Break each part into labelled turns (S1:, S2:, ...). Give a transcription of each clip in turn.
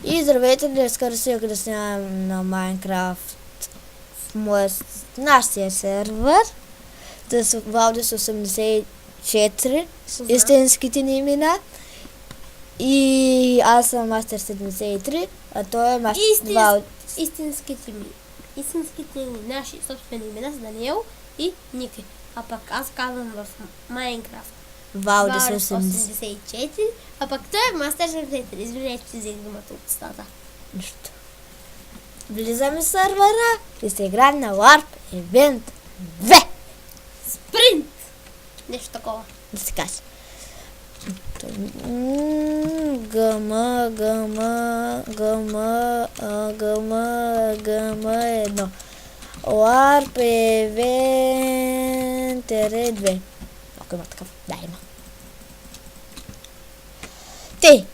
S1: И здравейте, днес реших да снимам на Майнкрафт в нашия сервер с Валдис 84, истинските ни имена. И аз съм Мастер 73, а той е Мастер Валдис.
S2: Истинските ми, наши собствени имена са Даниел и Ники. А пък аз казвам в Майнкрафт
S1: Валдис
S2: 84, а пък той е Мастер 73. Извинете, че взех думата от устата.
S1: Нищо. Влизаме в сервера и се играем на Warp Event 2.
S2: Спринт! Нещо такова.
S1: Да се каже. Гама едно. Warp Event 2. Ако има такъв, да има. Ти!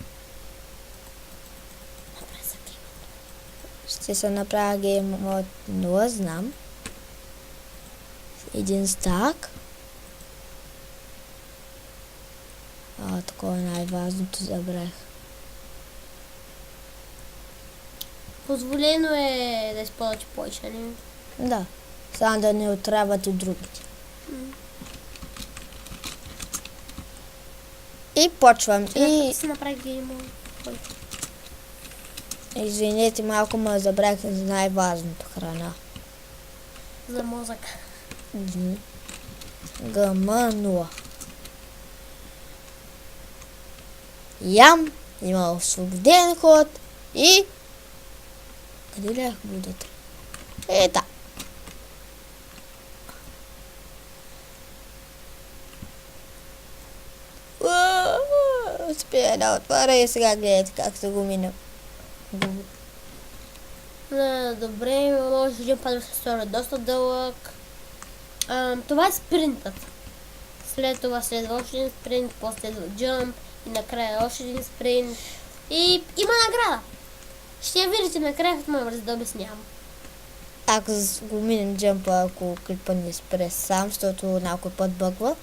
S1: Ще се направя гейм от 0, знам. Един стак. Такова е най-важното, забрах.
S2: Позволено е да използвате повече, не?
S1: Да. Само да не отравят и другите. И почвам. И
S2: се направи гейм.
S1: извинете, малко ме забрах за най-важното храна.
S2: За мозък.
S1: Гама 0. Ям, има освободен ход и... Къде лях будата? Ета. Успя да отваря и сега гледайте как се го минам.
S2: Добре, може да един път се стори доста дълъг. Това е спринтът. След това следва още един спринт, после следва джамп и накрая още един спринт. И има награда. Ще я видите накрая, като ме да обяснявам.
S1: Ако го минем джампа, ако клипа не спре сам, защото някой път бъгва.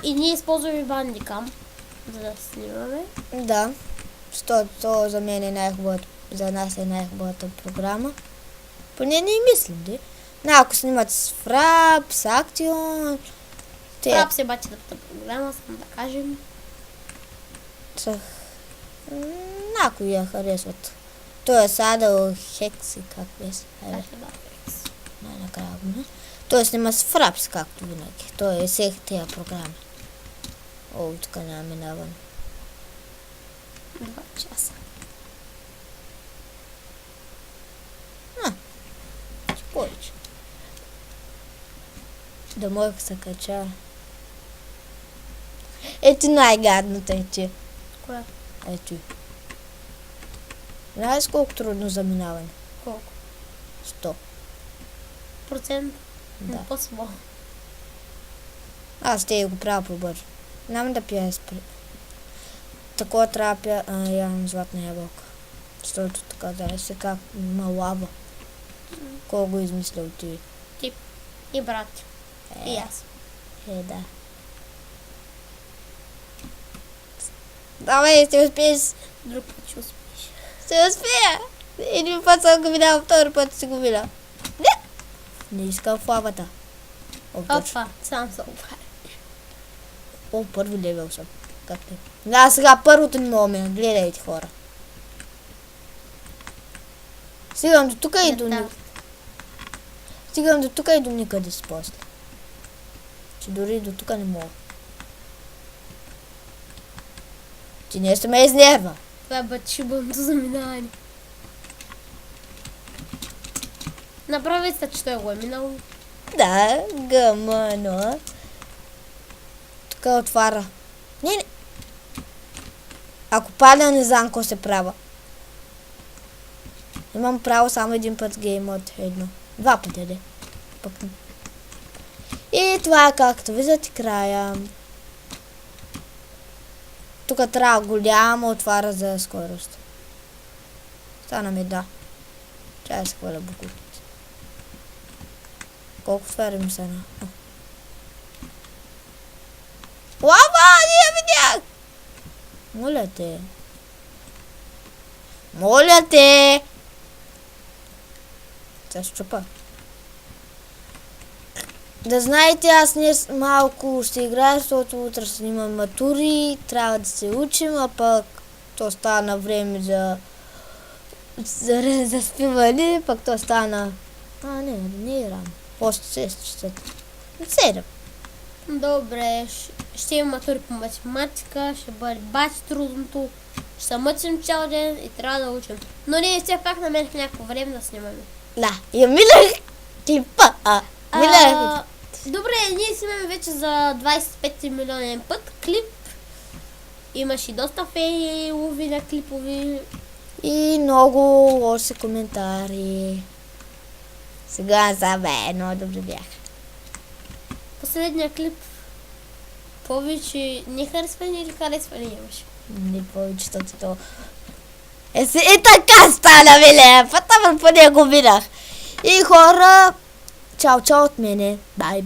S2: И ние използваме бандикам, за да снимаме.
S1: Да, защото за мен е най-хубавата, за нас е най-хубавата програма. Поне не мислим, де. Ако снимат с Фрап, с Актион.
S2: Фрап се бачетата програма, само да кажем.
S1: Някои я харесват. Той е Садъл Хекс и как беше. Най-накрая го. Той снима с Фрапс, както винаги. Той е всеки тия програми. Тук няма минаване.
S2: 2 часа.
S1: Повече. Да мога да се кача. Ето най-гадната е ти.
S2: Коя?
S1: Ето. Знаеш колко трудно за минаване?
S2: Колко?
S1: 100%.
S2: Да. По-свободно.
S1: Аз ще го правя по-бързо. Няма да пия спри. Такова трябва да пия ям златна ябълка. Защото така да се как има лава. Кой го измислил ти?
S2: Ти и брат. И аз.
S1: Да. Давай, ще успееш.
S2: Друг път ще успееш.
S1: Ще успея. Един път съм го видял, втори път си го видял. Не искам в лавата.
S2: Опа, сам се оправя.
S1: Първи левел съм. Как те? Да, сега първото не мога мина. Гледайте, хора. Стигам до тук и до никъде. Стигам до тук и до никъде си после. Че дори до тук не мога. Ти нещо ме изнерва.
S2: Това е бъчибълното заминаване. Направи се, че той го е минал.
S1: Да, гъмано. Тук отваря. Не. Ако падя, не знам какво се права. Имам право само един път гейм от едно. 2 пъти, де. Пък не. И това е както виждате края. Тук трябва голямо отваря за скорост. Стана ми да. Чай се хваля буквите. Колко сфери ми стана? Лава, не я видях! Моля те. Моля те! Се щупа. Да знаете, аз днес малко ще играя, защото утре ще имам матури, трябва да се учим, а пък то стана време за спиване, пък то стана... не е рано. После 6 часа. 7.
S2: Добре, ще има матури по математика, ще бъде бати трудното, ще се мъчим цял ден и трябва да учим. Но ние все пак намерих някакво време да снимаме.
S1: Да, я милях клипа. Милях.
S2: Добре, ние снимаме вече за 25 милионен път клип. Имаш и доста фейлови на клипови.
S1: И много лоши коментари. Сега за бе, много добре бях.
S2: Последния клип повече не харесване или харесване имаш?
S1: Не повече, защото то... така стана, миле! Пътъвън по него минах. И хора, чао от мене. Бай.